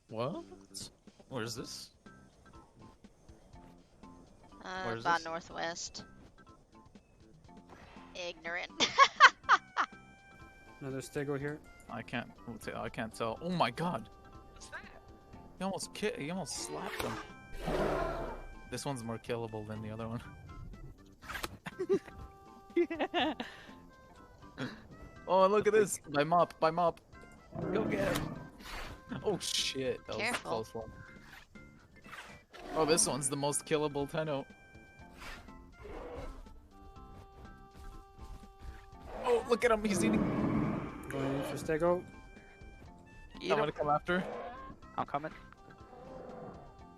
What? Where's this? Where's About this? northwest. Ignorant. Another stego here. I can't tell. Oh my god. What's that? He almost slapped him. This one's more killable than the other one. Yeah. Oh, look at this. By mop. Go get him. Oh shit. That was a Careful. close one. Oh, this one's the most killable Tenno. Oh, look at him. He's eating. Going in for stego. I'm gonna come after. I'm coming.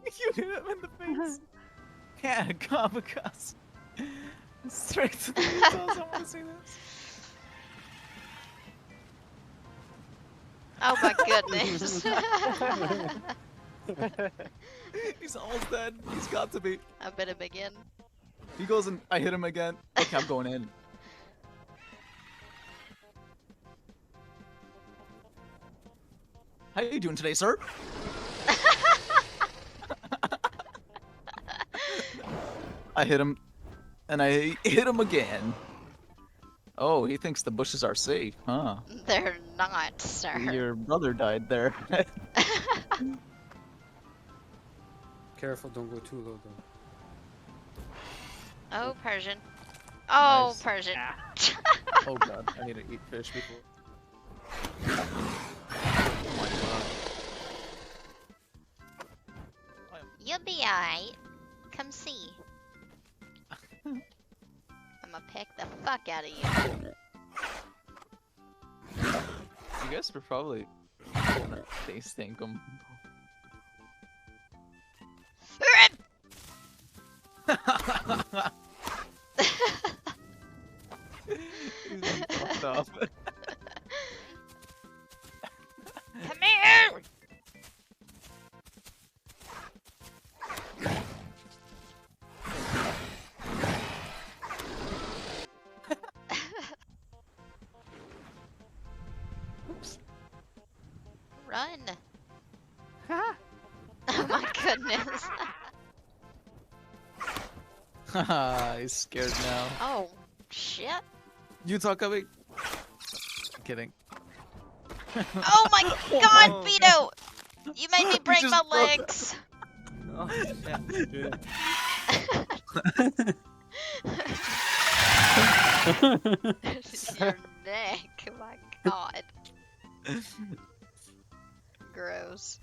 You hit him in the face. Yeah, kamikaze. Straight to the toes. I want to see this. Oh my goodness. He's almost dead. He's got to be. I bit him again. He goes and I hit him again. Okay, I'm going in. How you doing today, sir? I hit him, and I hit him again. Oh, he thinks the bushes are safe, huh? They're not, sir. Your brother died there. Careful, don't go too low though. Oh, Persian. Oh, Nice. Persian. Oh god, I need to eat fish before. Oh my god. You'll be alright. Come see. I'm gonna peck the fuck out of you. You guys were probably tasting them. He's fucked up. Come here! Oops. Run! Oh my goodness. Haha, he's scared now. Oh, shit. You talk coming. I'm kidding. Oh my god, Vito! You made me break just my broke legs! Oh, shit. Your neck, my god. Gross.